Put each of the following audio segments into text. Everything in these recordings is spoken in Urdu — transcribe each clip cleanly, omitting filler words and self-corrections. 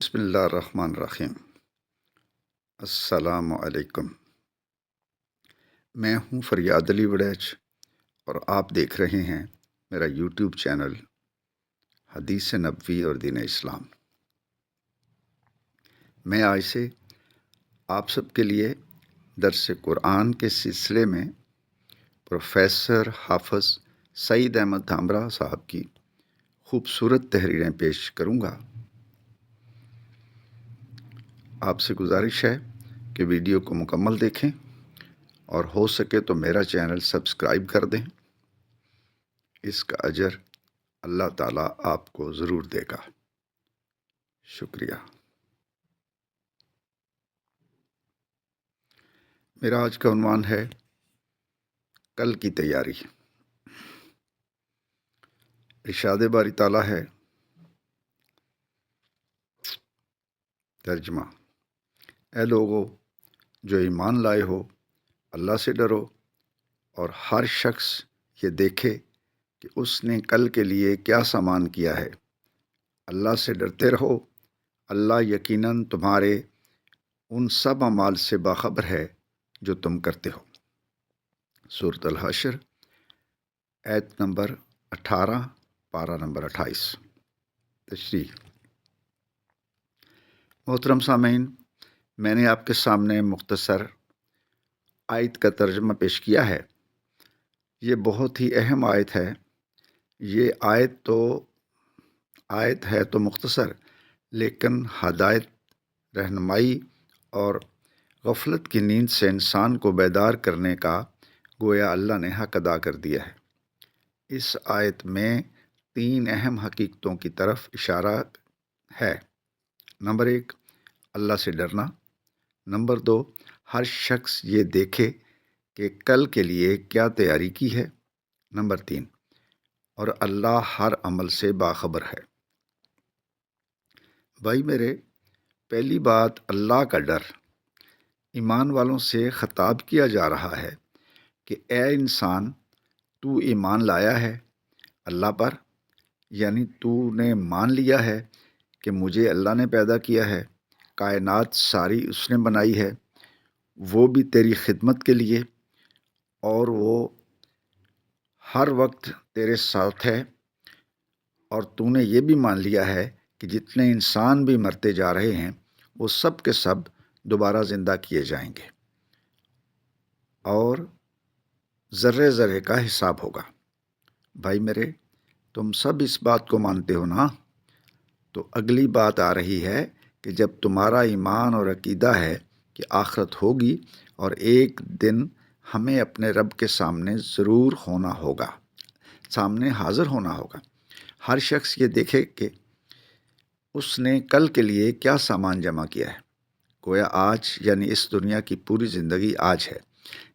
بسم اللہ الرحمن الرحیم۔ السلام علیکم۔ میں ہوں فریاد علی وڑیچ اور آپ دیکھ رہے ہیں میرا یوٹیوب چینل حدیث نبوی اور دین اسلام۔ میں آج سے آپ سب کے لیے درس قرآن کے سلسلے میں پروفیسر حافظ سعید احمد دھامرا صاحب کی خوبصورت تحریریں پیش کروں گا۔ آپ سے گزارش ہے کہ ویڈیو کو مکمل دیکھیں اور ہو سکے تو میرا چینل سبسکرائب کر دیں۔ اس کا اجر اللہ تعالیٰ آپ کو ضرور دے گا۔ شکریہ۔ میرا آج کا عنوان ہے کل کی تیاری۔ ارشاد باری تعالیٰ ہے، ترجمہ: اے لوگو جو ایمان لائے ہو، اللہ سے ڈرو اور ہر شخص یہ دیکھے کہ اس نے کل کے لیے کیا سامان کیا ہے۔ اللہ سے ڈرتے رہو، اللہ یقیناً تمہارے ان سب اعمال سے باخبر ہے جو تم کرتے ہو۔ سورۃ الحشر، آیت نمبر 18، پارہ نمبر 28۔ تشریح۔ محترم سامعین، میں نے آپ کے سامنے مختصر آیت کا ترجمہ پیش کیا ہے۔ یہ بہت ہی اہم آیت ہے۔ یہ آیت ہے تو مختصر، لیکن ہدایت، رہنمائی اور غفلت کی نیند سے انسان کو بیدار کرنے کا گویا اللہ نے حق ادا کر دیا ہے۔ اس آیت میں 3 اہم حقیقتوں کی طرف اشارہ ہے۔ نمبر 1، اللہ سے ڈرنا۔ نمبر 2، ہر شخص یہ دیکھے کہ کل کے لیے کیا تیاری کی ہے۔ نمبر 3، اور اللہ ہر عمل سے باخبر ہے۔ بھائی میرے، پہلی بات اللہ کا ڈر۔ ایمان والوں سے خطاب کیا جا رہا ہے کہ اے انسان، تو ایمان لایا ہے اللہ پر، یعنی تو نے مان لیا ہے کہ مجھے اللہ نے پیدا کیا ہے، کائنات ساری اس نے بنائی ہے، وہ بھی تیری خدمت کے لیے، اور وہ ہر وقت تیرے ساتھ ہے، اور تو نے یہ بھی مان لیا ہے کہ جتنے انسان بھی مرتے جا رہے ہیں وہ سب کے سب دوبارہ زندہ کیے جائیں گے اور ذرے ذرے کا حساب ہوگا۔ بھائی میرے، تم سب اس بات کو مانتے ہو نا؟ تو اگلی بات آ رہی ہے کہ جب تمہارا ایمان اور عقیدہ ہے کہ آخرت ہوگی اور ایک دن ہمیں اپنے رب کے سامنے ضرور ہونا ہوگا، سامنے حاضر ہونا ہوگا، ہر شخص یہ دیکھے کہ اس نے کل کے لیے کیا سامان جمع کیا ہے۔ گویا آج، یعنی اس دنیا کی پوری زندگی آج ہے،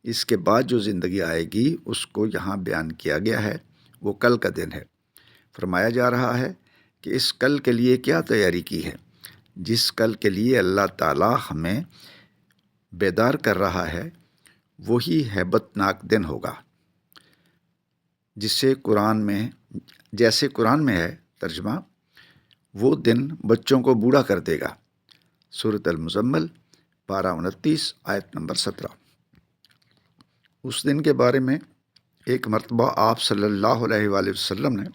اس کے بعد جو زندگی آئے گی اس کو یہاں بیان کیا گیا ہے، وہ کل کا دن ہے۔ فرمایا جا رہا ہے کہ اس کل کے لیے کیا تیاری کی ہے۔ جس کل کے لیے اللہ تعالیٰ ہمیں بیدار کر رہا ہے وہی ہیبت ناک دن ہوگا، جیسے قرآن میں ہے۔ ترجمہ: وہ دن بچوں کو بوڑھا کر دے گا۔ سورۃ المزمل، پارہ 29، آیت نمبر 17۔ اس دن کے بارے میں ایک مرتبہ آپ صلی اللہ علیہ وآلہ وسلم نے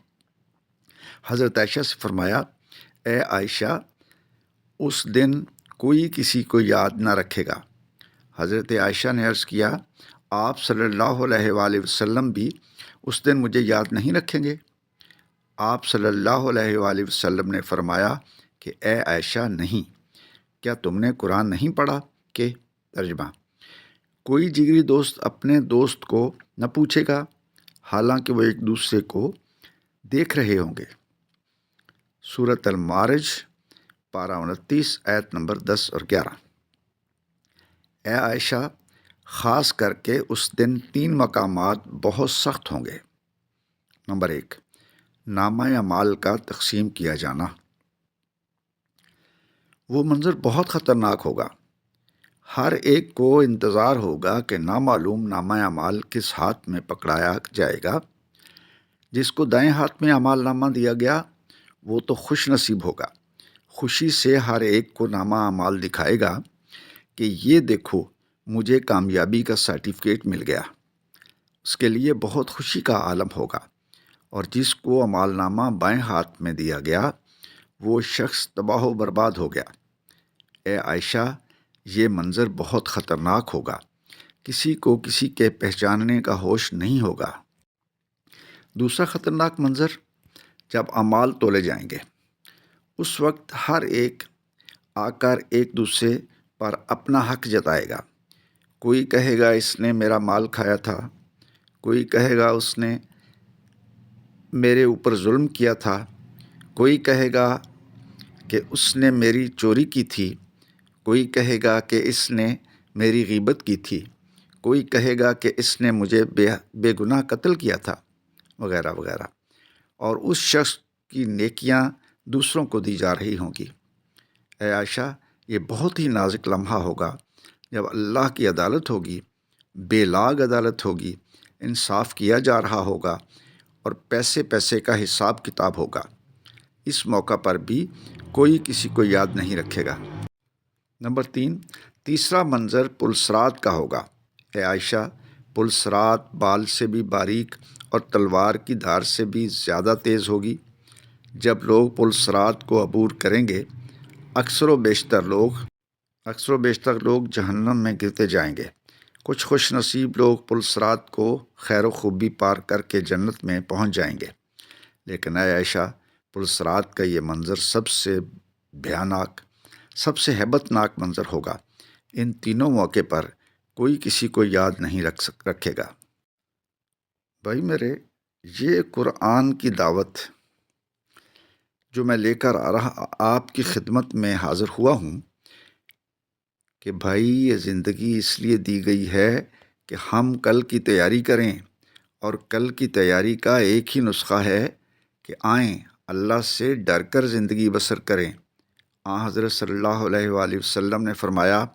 حضرت عائشہ سے فرمایا، اے عائشہ، اس دن کوئی کسی کو یاد نہ رکھے گا۔ حضرت عائشہ نے عرض کیا، آپ صلی اللہ علیہ وآلہ وسلم بھی اس دن مجھے یاد نہیں رکھیں گے؟ آپ صلی اللہ علیہ وآلہ وسلم نے فرمایا کہ اے عائشہ، نہیں، کیا تم نے قرآن نہیں پڑھا کہ؟ ترجمہ: کوئی جگری دوست اپنے دوست کو نہ پوچھے گا حالانکہ وہ ایک دوسرے کو دیکھ رہے ہوں گے۔ سورۃ المعارج، پارہ 29، آیت نمبر 10 اور 11۔ اے عائشہ، خاص کر کے اس دن 3 مقامات بہت سخت ہوں گے۔ نمبر 1، نامہ اعمال کا تقسیم کیا جانا۔ وہ منظر بہت خطرناک ہوگا۔ ہر ایک کو انتظار ہوگا کہ نامعلوم نامہ اعمال کس ہاتھ میں پکڑایا جائے گا۔ جس کو دائیں ہاتھ میں اعمال نامہ دیا گیا وہ تو خوش نصیب ہوگا، خوشی سے ہر ایک کو نامہ اعمال دکھائے گا کہ یہ دیکھو مجھے کامیابی کا سرٹیفکیٹ مل گیا۔ اس کے لیے بہت خوشی کا عالم ہوگا، اور جس کو اعمال نامہ بائیں ہاتھ میں دیا گیا وہ شخص تباہ و برباد ہو گیا۔ اے عائشہ، یہ منظر بہت خطرناک ہوگا، کسی کو کسی کے پہچاننے کا ہوش نہیں ہوگا۔ دوسرا خطرناک منظر، جب اعمال تولے جائیں گے، اس وقت ہر ایک آ کر ایک دوسرے پر اپنا حق جتائے گا۔ کوئی کہے گا اس نے میرا مال کھایا تھا، کوئی کہے گا اس نے میرے اوپر ظلم کیا تھا، کوئی کہے گا کہ اس نے میری چوری کی تھی، کوئی کہے گا کہ اس نے میری غیبت کی تھی، کوئی کہے گا کہ اس نے مجھے بے گناہ قتل کیا تھا، وغیرہ وغیرہ۔ اور اس شخص کی نیکیاں دوسروں کو دی جا رہی ہوں گی۔ اے عائشہ، یہ بہت ہی نازک لمحہ ہوگا جب اللہ کی عدالت ہوگی، بے لاگ عدالت ہوگی، انصاف کیا جا رہا ہوگا اور پیسے پیسے کا حساب کتاب ہوگا۔ اس موقع پر بھی کوئی کسی کو یاد نہیں رکھے گا۔ نمبر 3، تیسرا منظر پل صراط کا ہوگا۔ اے عائشہ، پل صراط بال سے بھی باریک اور تلوار کی دھار سے بھی زیادہ تیز ہوگی۔ جب لوگ پل صراط کو عبور کریں گے، اکثر و بیشتر لوگ جہنم میں گرتے جائیں گے۔ کچھ خوش نصیب لوگ پل صراط کو خیر و خوبی پار کر کے جنت میں پہنچ جائیں گے۔ لیکن اے عائشہ، پل صراط کا یہ منظر سب سے بھیانک، سب سے ہیبت ناک منظر ہوگا۔ ان تینوں موقع پر کوئی کسی کو یاد نہیں رکھے گا۔ بھائی میرے، یہ قرآن کی دعوت جو میں لے کر آپ کی خدمت میں حاضر ہوا ہوں کہ بھائی یہ زندگی اس لیے دی گئی ہے کہ ہم کل کی تیاری کریں، اور کل کی تیاری کا ایک ہی نسخہ ہے کہ آئیں اللہ سے ڈر کر زندگی بسر کریں۔ حضرت صلی اللہ علیہ وآلہ وسلم نے فرمایا،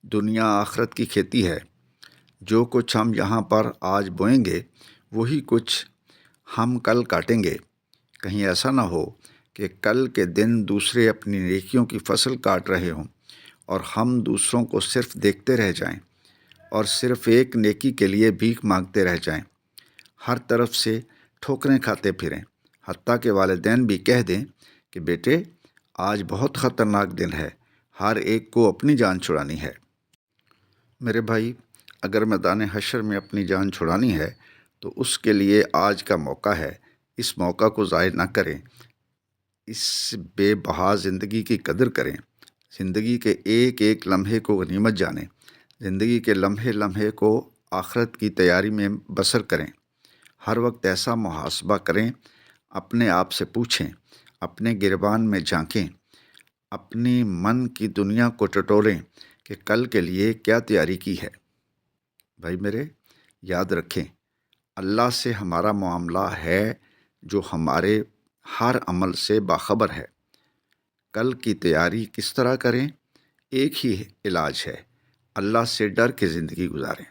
دنیا آخرت کی کھیتی ہے، جو کچھ ہم یہاں پر آج بوئیں گے وہی کچھ ہم کل کاٹیں گے۔ کہیں ایسا نہ ہو کہ کل کے دن دوسرے اپنی نیکیوں کی فصل کاٹ رہے ہوں اور ہم دوسروں کو صرف دیکھتے رہ جائیں اور صرف ایک نیکی کے لیے بھیک مانگتے رہ جائیں، ہر طرف سے ٹھوکریں کھاتے پھریں، حتیٰ کہ والدین بھی کہہ دیں کہ بیٹے آج بہت خطرناک دن ہے، ہر ایک کو اپنی جان چھڑانی ہے۔ میرے بھائی، اگر میدان حشر میں اپنی جان چھڑانی ہے تو اس کے لیے آج کا موقع ہے۔ اس موقع کو ضائع نہ کریں، اس بے بہا زندگی کی قدر کریں، زندگی کے ایک ایک لمحے کو غنیمت جانیں، زندگی کے لمحے لمحے کو آخرت کی تیاری میں بسر کریں۔ ہر وقت ایسا محاسبہ کریں، اپنے آپ سے پوچھیں، اپنے گریبان میں جھانکیں، اپنی من کی دنیا کو ٹٹولیں کہ کل کے لیے کیا تیاری کی ہے۔ بھائی میرے، یاد رکھیں، اللہ سے ہمارا معاملہ ہے جو ہمارے ہر عمل سے باخبر ہے۔ کل کی تیاری کس طرح کریں؟ ایک ہی علاج ہے، اللہ سے ڈر کے زندگی گزاریں۔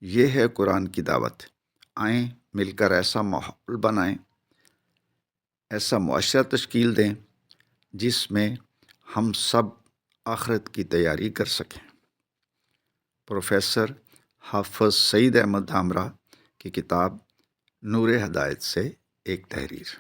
یہ ہے قرآن کی دعوت۔ آئیں مل کر ایسا ماحول بنائیں، ایسا معاشرہ تشکیل دیں جس میں ہم سب آخرت کی تیاری کر سکیں۔ پروفیسر حافظ سعید احمد دھامرہ کی کتاب نور ہدایت سے ایک تحریر۔